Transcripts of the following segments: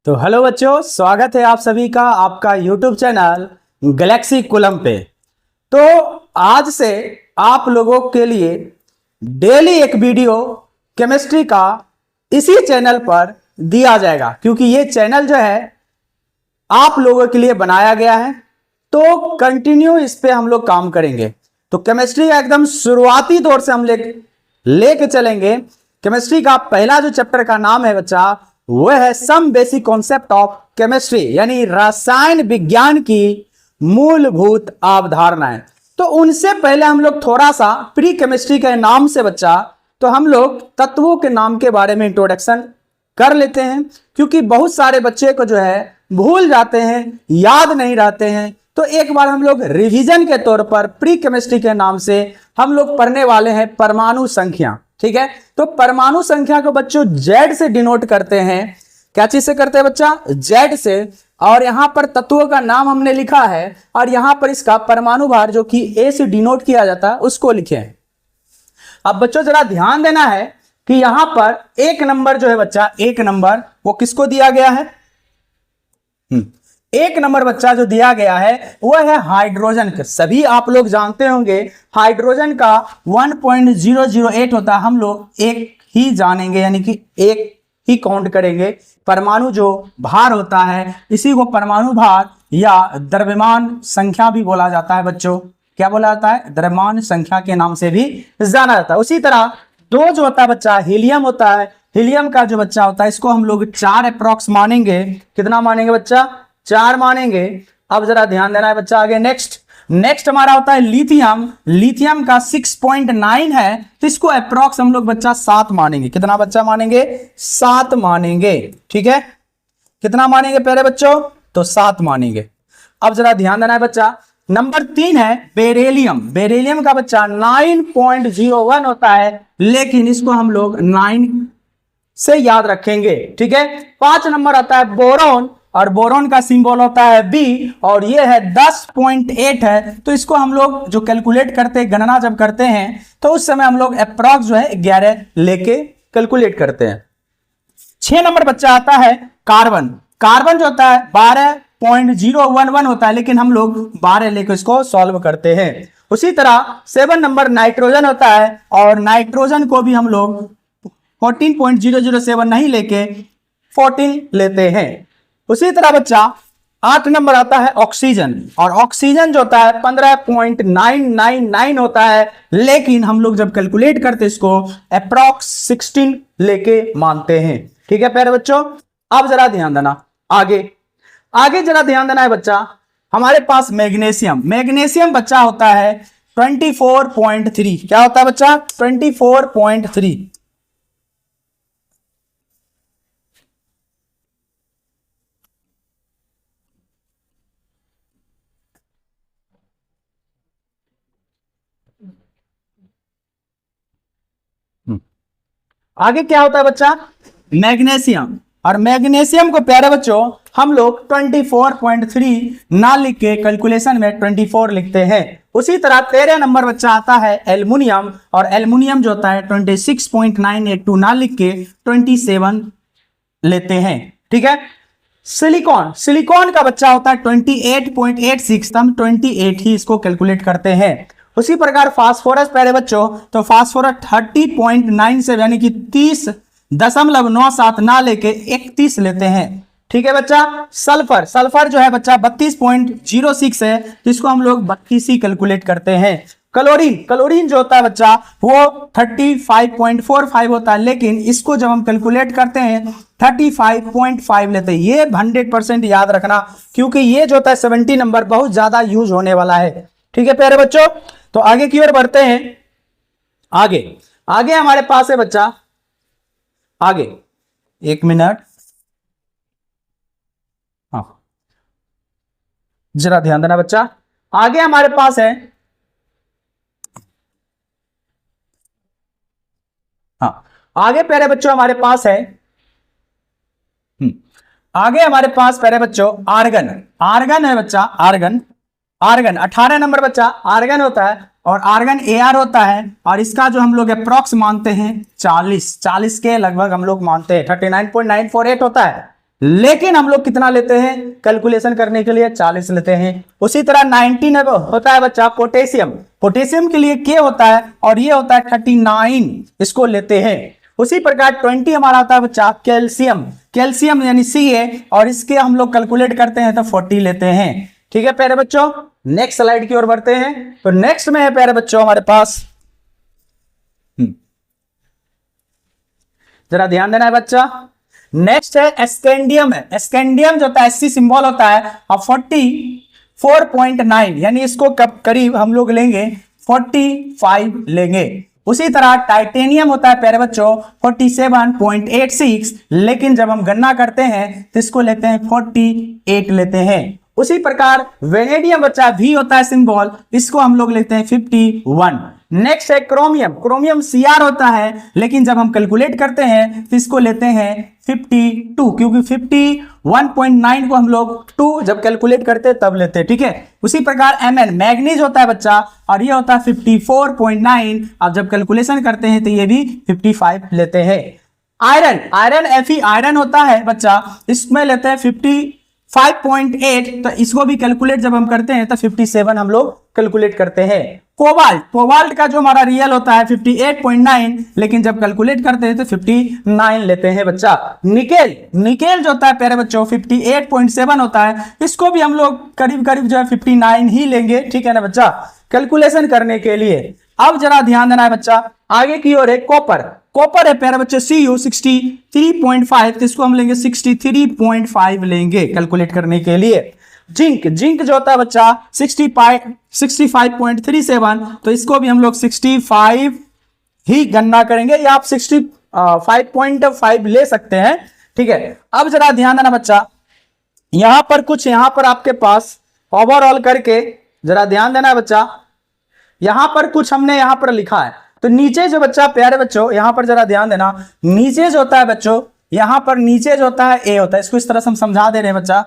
तो हेलो बच्चों, स्वागत है आप सभी का आपका यूट्यूब चैनल गैलेक्सी कूलम पे। तो आज से आप लोगों के लिए डेली एक वीडियो केमिस्ट्री का इसी चैनल पर दिया जाएगा, क्योंकि ये चैनल जो है आप लोगों के लिए बनाया गया है। तो कंटिन्यू इस पे हम लोग काम करेंगे। तो केमिस्ट्री का एकदम शुरुआती दौर से हम लेके चलेंगे। केमिस्ट्री का पहला जो चैप्टर का नाम है बच्चा, वो है some basic concept of chemistry, यानी रसायन विज्ञान की मूलभूत अवधारणाएं। तो उनसे पहले हम लोग थोड़ा सा प्री केमिस्ट्री के नाम से बच्चा, तो हम लोग तत्वों के नाम के बारे में इंट्रोडक्शन कर लेते हैं, क्योंकि बहुत सारे बच्चे को जो है भूल जाते हैं, याद नहीं रहते हैं। तो एक बार हम लोग रिवीजन के तौर पर प्री केमिस्ट्री के नाम से हम लोग पढ़ने वाले हैं परमाणु संख्या। ठीक है, तो परमाणु संख्या को बच्चों जेड से डिनोट करते हैं। क्या चीज से करते हैं बच्चा? जेड से। और यहां पर तत्वों का नाम हमने लिखा है और यहां पर इसका परमाणु भार जो कि ए से डिनोट किया जाता है उसको लिखे हैं। अब बच्चों जरा ध्यान देना है कि यहां पर एक नंबर जो है बच्चा, एक नंबर वो किसको दिया गया है? एक नंबर बच्चा जो दिया गया है वह है हाइड्रोजन का। सभी आप लोग जानते होंगे हाइड्रोजन का 1.008 होता है। हम लोग एक ही जानेंगे, यानी कि एक ही काउंट करेंगे। परमाणु जो भार होता है इसी को परमाणु भार या द्रव्यमान संख्या भी बोला जाता है बच्चों। क्या बोला जाता है? द्रव्यमान संख्या के नाम से भी जाना जाता है। उसी तरह दो जो होता है बच्चा, हीलियम होता है। हीलियम का जो बच्चा होता है इसको हम लोग 4 अप्रॉक्स मानेंगे। कितना मानेंगे बच्चा? 4 मानेंगे। अब जरा ध्यान देना है बच्चा। आगे नेक्स्ट हमारा होता है लिथियम। लिथियम का 6.9 है, तो इसको अप्रॉक्स हम लोग बच्चा 7 मानेंगे। कितना बच्चा मानेंगे? 7 मानेंगे। ठीक है, कितना मानेंगे पहले बच्चों? तो 7 मानेंगे। अब जरा ध्यान देना है बच्चा। नंबर 3 है बेरिलियम। बेरिलियम का बच्चा 9.01 होता है, लेकिन इसको हम लोग 9 से याद रखेंगे। ठीक है। 5 नंबर आता है बोरॉन, और बोरॉन का सिंबल होता है बी, और ये है 10.8 है। तो इसको हम लोग जो कैलकुलेट करते हैं, गणना जब करते हैं तो उस समय हम लोग अप्रॉक्स जो है 11 लेके कैलकुलेट करते हैं। 6 नंबर बच्चा आता है कार्बन। कार्बन जो होता है 12.011 होता है, लेकिन हम लोग 12 लेके इसको सॉल्व करते हैं। उसी तरह 7 नंबर नाइट्रोजन होता है, और नाइट्रोजन को भी हम लोग 14.007 नहीं लेके 14 लेते हैं। उसी तरह बच्चा 8 नंबर आता है ऑक्सीजन, और ऑक्सीजन जो होता है 15.999 होता है, लेकिन हम लोग जब कैलकुलेट करते इसको अप्रॉक्स 16 लेके मानते हैं। ठीक है प्यारे बच्चों। अब जरा ध्यान देना, आगे जरा ध्यान देना है बच्चा। हमारे पास मैग्नीशियम। मैग्नीशियम बच्चा होता है 24.3। क्या होता है बच्चा? 24.3। आगे क्या होता है बच्चा? मैग्नीशियम। और मैग्नीशियम को प्यारे बच्चों हम लोग 24.3 ना लिख के कैलकुलेशन में 24 लिखते हैं। उसी तरह 13 नंबर बच्चा आता है एल्युमिनियम, और एल्युमिनियम जो होता है 26.982 ना लिख के 27 लेते हैं। ठीक है। सिलिकॉन का बच्चा होता है 28.86, तो हम 28 ही इसको कैलकुलेट करते हैं। उसी प्रकार फास्फोरस प्यारे बच्चों, तो फास्फोरस 30.97 यानी कि 30.97 ना लेके 31 लेते हैं। ठीक है बच्चा। सल्फर जो है बच्चा 32.06 है, तो इसको हम लोग 32 ही कैलकुलेट करते हैं। क्लोरीन जो होता है बच्चा वो 35.45 होता है, लेकिन इसको जब हम कैलकुलेट करते हैं 35.5 लेते हैं। ये 100% याद रखना, क्योंकि ये जो होता है 70 नंबर बहुत ज्यादा यूज होने वाला है। ठीक है प्यारे बच्चों। तो आगे की ओर बढ़ते हैं। आगे हमारे पास है बच्चा, आगे 1 मिनट, हाँ जरा ध्यान देना बच्चा। आगे हमारे पास है, हाँ आगे प्यारे बच्चों हमारे पास है, आगे हमारे पास प्यारे बच्चों आर्गन है बच्चा। आर्गन 18 नंबर बच्चा आर्गन होता है, और आर्गन Ar होता है, और इसका जो हम लोग अप्रॉक्स मानते हैं 40 के लगभग हम लोग मानते हैं। 39.948 होता है। लेकिन हम लोग कितना लेते हैं कैलकुलेशन करने के लिए 40 लेते हैं। उसी तरह 19 होता है बच्चा पोटेशियम, पोटेशियम के लिए K होता है और ये होता है 39, इसको लेते हैं। उसी प्रकार 20 हमारा होता है बच्चा कैल्शियम, कैल्शियम यानी Ca और इसके हम लोग कैलकुलेट करते हैं तो 40 लेते हैं। ठीक है प्यारे बच्चों, नेक्स्ट स्लाइड की ओर बढ़ते हैं। तो नेक्स्ट में है प्यारे बच्चों हमारे पास, जरा ध्यान देना है बच्चा, नेक्स्ट है स्कैंडियम। है स्कैंडियम जो होता है SC सिंबल होता है और 44.9 यानी इसको करीब हम लोग लेंगे 45 लेंगे। उसी तरह टाइटेनियम होता है प्यारे बच्चों 47.86, लेकिन जब हम गणना करते हैं तो इसको लेते हैं 48 लेते हैं। उसी प्रकार वेनेडियम बच्चा V होता है सिंबल, इसको हम लोग लेते हैं 51। नेक्स्ट है क्रोमियम, क्रोमियम Cr होता है, लेकिन जब हम कैलकुलेट करते हैं तो इसको लेते हैं 52, क्योंकि 51.9 को हम लोग 2 जब कैलकुलेट करते हैं तब लेते हैं। ठीक है, उसी प्रकार Mn मैग्नीज होता है बच्चा और ये होता है 54.9, अब जब कैलकुलेशन करते हैं तो ये भी 55 लेते हैं। आयरन, आयरन Fe आयरन होता है बच्चा, इसमें लेते हैं 55.8, तो इसको भी कैलकुलेट जब हम करते हैं तो 57 हम लोग कैलकुलेट करते हैं। कोबाल्ट, कोबाल्ट का जो हमारा रियल होता है 58.9, लेकिन जब कैलकुलेट करते हैं तो 59 लेते हैं बच्चा। निकेल, निकेल जो होता है प्यारे बच्चों 58.7 होता है, इसको भी हम लोग करीब करीब जो है 59 ही लेंगे। ठीक है ना बच्चा, कैलकुलेशन करने के लिए। अब जरा ध्यान देना है बच्चा, आगे की ओर है कॉपर, कॉपर है प्यारे बच्चे Cu 63.5, तो इसको हम लेंगे 63.5 लेंगे कैलकुलेट करने के लिए। जिंक, जिंक जो होता है बच्चा 65.37, तो इसको भी हम लोग 65 ही गणना करेंगे, या आप 65.5 ले सकते हैं। ठीक है, अब जरा ध्यान देना बच्चा, यहां पर कुछ यहां पर आपके पास ओवरऑल करके जरा ध्यान देना है बच्चा, यहां पर कुछ हमने यहां पर लिखा है, तो नीचे जो बच्चा प्यारे बच्चों यहां पर जरा ध्यान देना, नीचे जो होता है बच्चों, यहां पर नीचे जो होता है A होता है, इसको इस तरह से हम समझा दे रहे हैं बच्चा।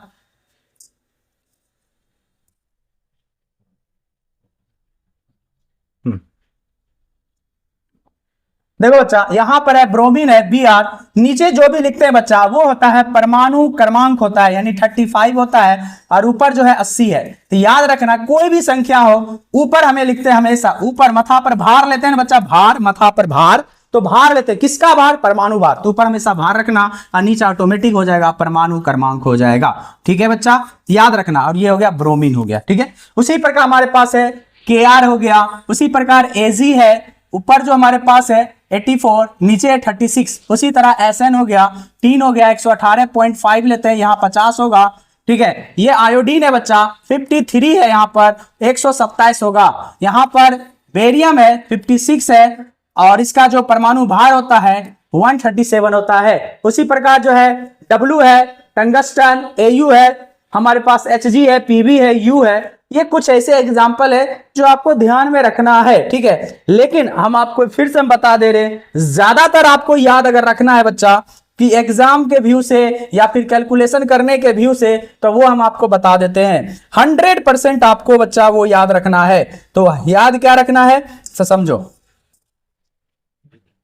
देखो बच्चा यहां पर है ब्रोमीन है Br, नीचे जो भी लिखते हैं बच्चा वो होता है परमाणु क्रमांक होता है, यानी 35 होता है, और ऊपर जो है 80 है। तो याद रखना कोई भी संख्या हो ऊपर हमें लिखते हैं हमेशा, ऊपर मथा पर भार लेते हैं ना बच्चा, भार मथा पर भार, तो भार लेते हैं किसका भार, परमाणु भार, तो ऊपर हमेशा भार रखना और नीचे ऑटोमेटिक हो जाएगा परमाणु क्रमांक हो जाएगा। ठीक है बच्चा, याद रखना। और ये हो गया ब्रोमीन हो गया। ठीक है, उसी प्रकार हमारे पास है Kr हो गया, उसी प्रकार Ag है, ऊपर जो हमारे पास है 84, नीचे है 36। उसी तरह Sn हो गया, टीन हो गया 118.5 लेते हैं, यहाँ 50 होगा। ठीक है, ये आयोडीन है बच्चा 53 है, यहाँ पर 127 होगा। यहाँ पर बेरियम है 56 है, और इसका जो परमाणु भार होता है 137 होता है। उसी प्रकार जो है W है, टंगस्टन Au है, हमारे पास Hg है, Pb है, U है। ये कुछ ऐसे एग्जाम्पल है जो आपको ध्यान में रखना है। ठीक है, लेकिन हम आपको फिर से हम बता दे रहे हैं, ज्यादातर आपको याद अगर रखना है बच्चा कि एग्जाम के व्यू से या फिर कैलकुलेशन करने के व्यू से, तो वो हम आपको बता देते हैं। 100% आपको बच्चा वो याद रखना है। तो याद क्या रखना है समझो,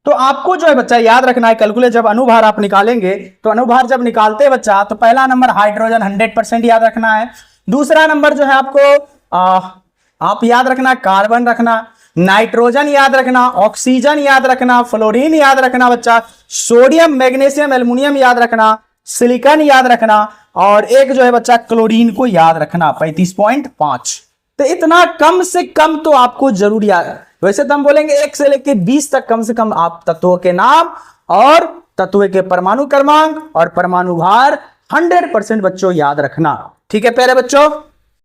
तो आपको जो है बच्चा याद रखना है, कैलकुलेट जब अनुभार आप निकालेंगे, तो अनुभार जब निकालते हैं बच्चा, तो पहला नंबर हाइड्रोजन 100% याद रखना है। दूसरा नंबर जो है आपको आप याद रखना कार्बन रखना, नाइट्रोजन याद रखना, ऑक्सीजन याद रखना, फ्लोरीन याद रखना बच्चा, सोडियम मैग्नीशियम एल्युमिनियम याद रखना, सिलिकॉन याद रखना, और एक जो है बच्चा क्लोरीन को याद रखना 35.5। तो इतना कम से कम तो आपको जरूर याद, वैसे तो हम बोलेंगे 1 से लेकर 20 तक कम से कम आप तत्वों के नाम और तत्वों के परमाणु क्रमांक और परमाणु भार 100% बच्चों याद रखना। ठीक है प्यारे बच्चों।